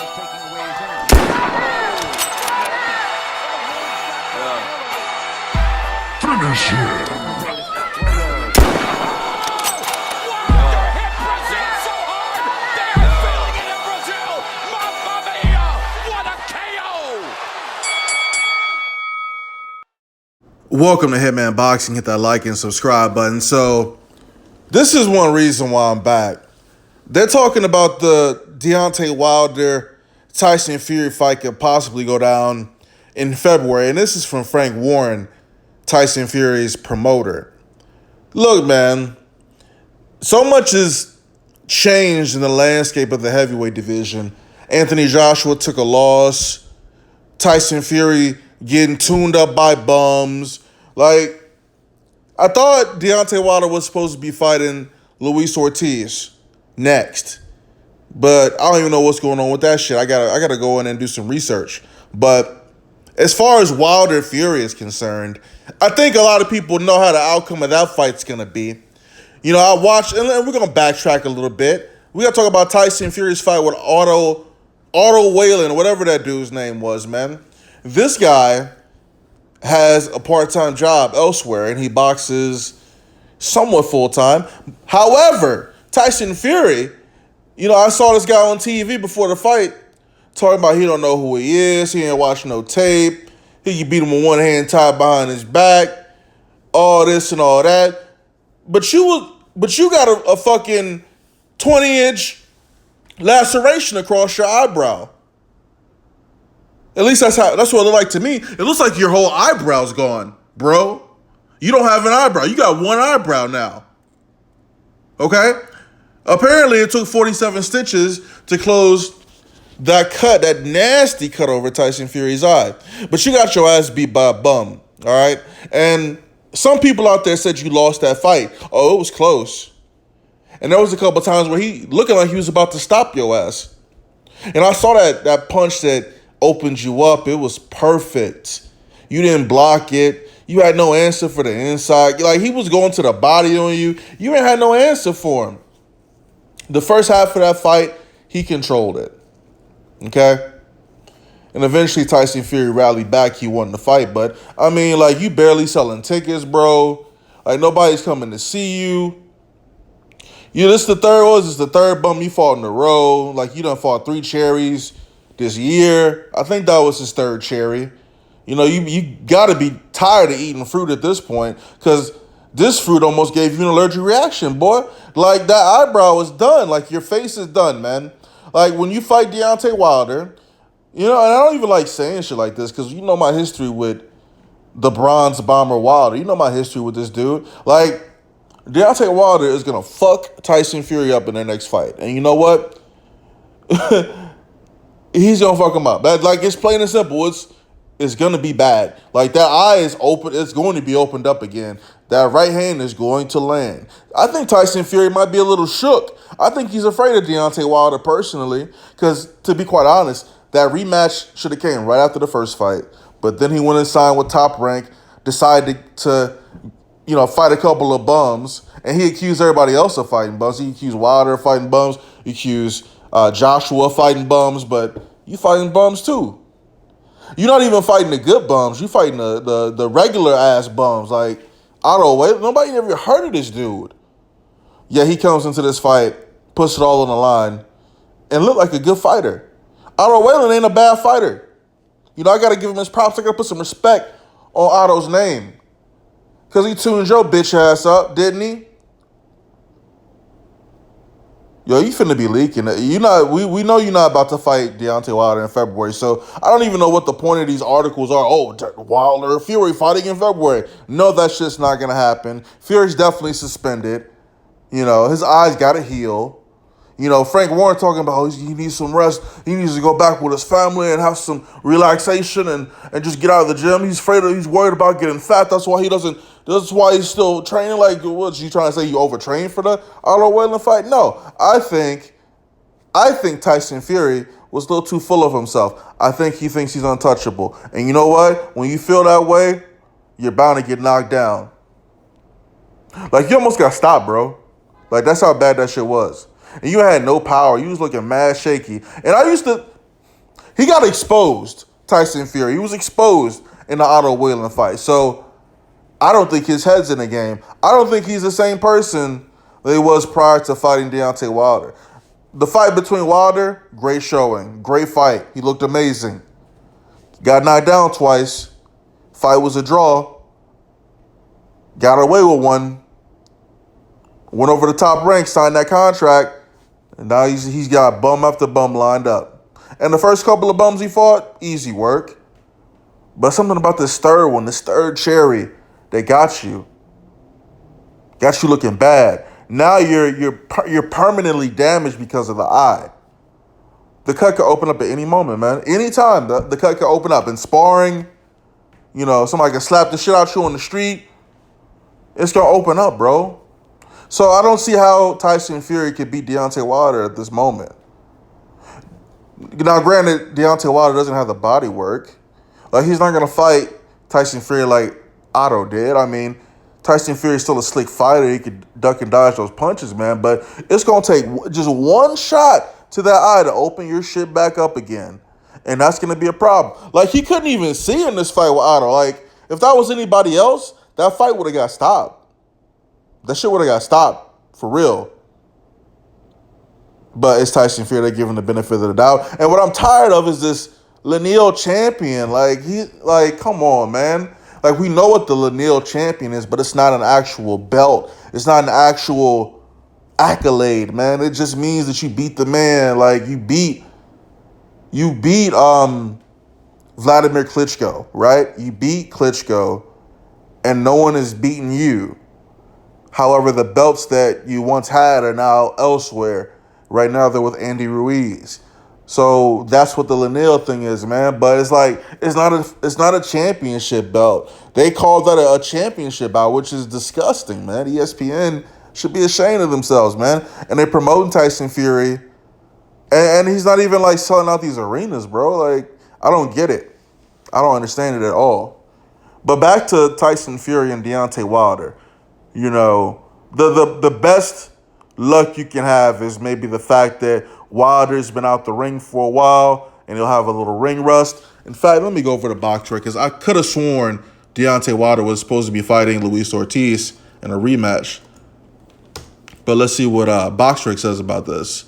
Finish him. Welcome to Hitman Boxing. Hit that like and subscribe button. So, this is one reason why I'm back. They're talking about the Deontay Wilder Tyson Fury fight could possibly go down in February. And this is from Frank Warren, Tyson Fury's promoter. Look, man, so much has changed in the landscape of the heavyweight division. Anthony Joshua took a loss. Tyson Fury getting tuned up by bums. Like, I thought Deontay Wilder was supposed to be fighting Luis Ortiz next. But I don't even know what's going on with that shit. I gotta go in and do some research. But as far as Wilder Fury is concerned, I think a lot of people know how the outcome of that fight's gonna be. You know, I watched, and we're gonna backtrack a little bit. We gotta talk about Tyson Fury's fight with Otto Whalen, whatever that dude's name was, man. This guy has a part-time job elsewhere, and he boxes somewhat full-time. However, Tyson Fury, you know, I saw this guy on TV before the fight talking about he don't know who he is, he ain't watch no tape, he can beat him with one hand tied behind his back, all this and all that. But you got a fucking 20-inch laceration across your eyebrow. At least that's what it looked like to me. It looks like your whole eyebrow's gone, bro. You don't have an eyebrow. You got one eyebrow now. Okay? Apparently, it took 47 stitches to close that cut, that nasty cut over Tyson Fury's eye. But you got your ass beat by a bum, all right? And some people out there said you lost that fight. Oh, it was close. And there was a couple times where he looking like he was about to stop your ass. And I saw that punch that opened you up. It was perfect. You didn't block it. You had no answer for the inside. Like, he was going to the body on you. You ain't had no answer for him. The first half of that fight, he controlled it. Okay? And eventually Tyson Fury rallied back. He won the fight. But, I mean, like, you barely selling tickets, bro. Like, nobody's coming to see you. This is the third bum you fought in a row. Like, you done fought 3 cherries this year. I think that was his 3rd cherry. You know, you got to be tired of eating fruit at this point, because this fruit almost gave you an allergic reaction, boy. Like, that eyebrow is done. Like, your face is done, man. Like, when you fight Deontay Wilder, you know, and I don't even like saying shit like this, because you know my history with the Bronze Bomber Wilder. You know my history with this dude. Like, Deontay Wilder is going to fuck Tyson Fury up in their next fight. And you know what? He's going to fuck him up. Like, it's plain and simple. It's going to be bad. Like, that eye is open. It's going to be opened up again. That right hand is going to land. I think Tyson Fury might be a little shook. I think he's afraid of Deontay Wilder personally, because, to be quite honest, that rematch should have came right after the first fight. But then he went and signed with Top Rank, decided to you know, fight a couple of bums, and he accused everybody else of fighting bums. He accused Wilder of fighting bums. He accused Joshua of fighting bums, but you fighting bums too. You're not even fighting the good bums. You fighting the regular ass bums. Like, Otto Whalen. Nobody ever heard of this dude. Yeah, he comes into this fight, puts it all on the line, and looked like a good fighter. Otto Whalen ain't a bad fighter. You know, I got to give him his props. I got to put some respect on Otto's name. Because he tuned your bitch ass up, didn't he? Yo, you finna be leaking. We know you're not about to fight Deontay Wilder in February, so I don't even know what the point of these articles are. Oh, Wilder, Fury fighting in February. No, that shit's not gonna happen. Fury's definitely suspended. You know, his eyes gotta heal. You know, Frank Warren talking about he needs some rest. He needs to go back with his family and have some relaxation and just get out of the gym. He's worried about getting fat. That's why he's still training. Like, what you trying to say? You overtrained for the Otto Whalen fight? No, I think Tyson Fury was a little too full of himself. I think he thinks he's untouchable. And you know what? When you feel that way, you're bound to get knocked down. Like, you almost got stopped, bro. Like, that's how bad that shit was. And you had no power. You was looking mad shaky. And I used to He got exposed, Tyson Fury. He was exposed in the Otto Whelan fight. So I don't think his head's in the game. I don't think he's the same person that he was prior to fighting Deontay Wilder. The fight between Wilder, great showing. Great fight. He looked amazing. Got knocked down twice. Fight was a draw. Got away with one. Went over the top rank, signed that contract. And now he's got bum after bum lined up. And the first couple of bums he fought, easy work. But something about this third one, this third cherry, they got you looking bad. Now you're permanently damaged because of the eye. The cut could open up at any moment, man. Anytime the cut could open up. In sparring, somebody can slap the shit out you on the street. It's gonna open up, bro. So I don't see how Tyson Fury could beat Deontay Wilder at this moment. Now, granted, Deontay Wilder doesn't have the body work. Like, he's not going to fight Tyson Fury like Otto did. I mean, Tyson Fury is still a slick fighter. He could duck and dodge those punches, man. But it's going to take just one shot to that eye to open your shit back up again. And that's going to be a problem. Like, he couldn't even see in this fight with Otto. Like, if that was anybody else, that fight would have got stopped. That shit would have got stopped. For real. But it's Tyson Fury. They give him the benefit of the doubt. And what I'm tired of is this lineal champion. Like, come on, man. Like, we know what the lineal champion is, but it's not an actual belt. It's not an actual accolade, man. It just means that you beat the man. Like, you beat Vladimir Klitschko, right? You beat Klitschko, and no one is beating you. However, the belts that you once had are now elsewhere. Right now, they're with Andy Ruiz. So that's what the Lineal thing is, man. But it's like, it's not a championship belt. They call that a championship bout, which is disgusting, man. ESPN should be ashamed of themselves, man. And they're promoting Tyson Fury. And he's not even, like, selling out these arenas, bro. Like, I don't get it. I don't understand it at all. But back to Tyson Fury and Deontay Wilder. The best luck you can have is maybe the fact that Wilder's been out the ring for a while and he'll have a little ring rust. In fact, let me go over the box score because I could have sworn Deontay Wilder was supposed to be fighting Luis Ortiz in a rematch. But let's see what BoxRec says about this.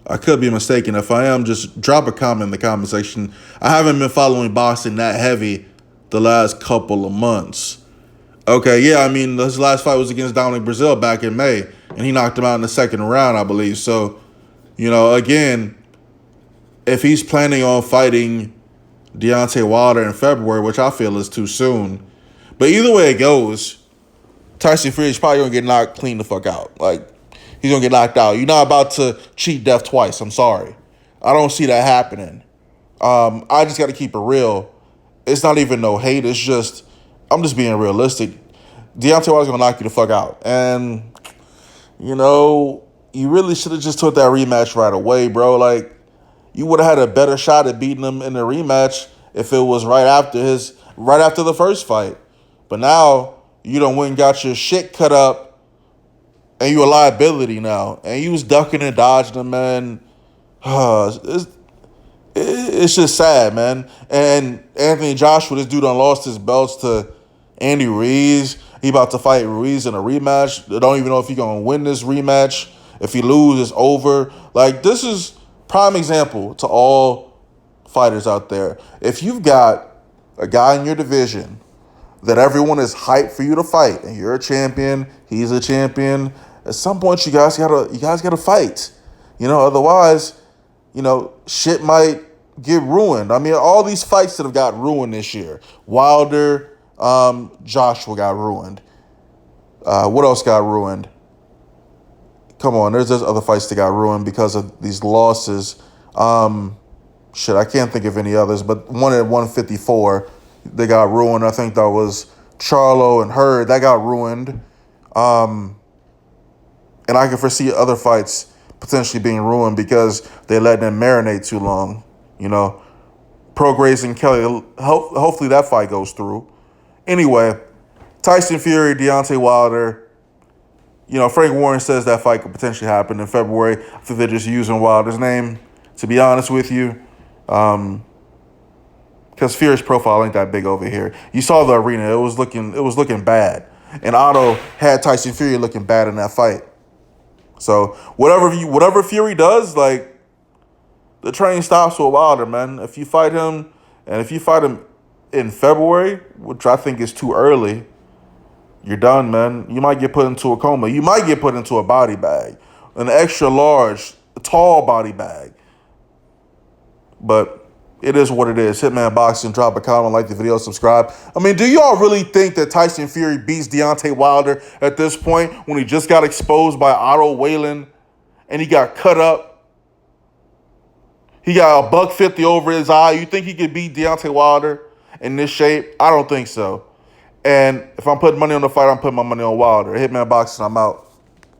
I could be mistaken. If I am, just drop a comment in the comment section. I haven't been following boxing that heavy the last couple of months. Okay, yeah, I mean, his last fight was against Dominic Brazil back in May, and he knocked him out in the second round, I believe. So, again, if he's planning on fighting Deontay Wilder in February, which I feel is too soon, but either way it goes, Tyson Fury is probably going to get knocked clean the fuck out. Like, he's going to get knocked out. You're not about to cheat death twice. I'm sorry. I don't see that happening. I just got to keep it real. It's not even no hate. It's just, I'm just being realistic. Deontay Wilder's going to knock you the fuck out. And, you really should have just took that rematch right away, bro. Like, you would have had a better shot at beating him in the rematch if it was right after the first fight. But now, you done went and got your shit cut up, and you a liability now. And you was ducking and dodging them, man. It's just sad, man. And Anthony Joshua, this dude done lost his belts to Andy Ruiz. He about to fight Ruiz in a rematch. They don't even know if he's going to win this rematch. If he loses, it's over. Like, this is prime example to all fighters out there. If you've got a guy in your division that everyone is hyped for you to fight, and you're a champion, he's a champion, at some point you guys gotta fight. Otherwise, shit might get ruined. I mean, all these fights that have got ruined this year. Wilder, Joshua got ruined. What else got ruined? Come on, there's other fights that got ruined because of these losses. I can't think of any others, but one at 154, they got ruined. I think that was Charlo and Hurd. That got ruined. And I can foresee other fights potentially being ruined because they let them marinate too long. Prograis and Kelly, hopefully that fight goes through. Anyway, Tyson Fury, Deontay Wilder. Frank Warren says that fight could potentially happen in February. I think they're just using Wilder's name, to be honest with you. Because Fury's profile ain't that big over here. You saw the arena; it was looking bad, and Otto had Tyson Fury looking bad in that fight. So whatever Fury does, like the train stops with Wilder, man. If you fight him, and if you fight him in February, which I think is too early, you're done, man. You might get put into a coma. You might get put into a body bag, an extra large, tall body bag. But it is what it is. Hitman Boxing, drop a comment, like the video, subscribe. I mean, do y'all really think that Tyson Fury beats Deontay Wilder at this point when he just got exposed by Otto Whalen and he got cut up? He got a $150 over his eye. You think he could beat Deontay Wilder in this shape? I don't think so. And if I'm putting money on the fight, I'm putting my money on Wilder. Hitman Boxing, I'm out.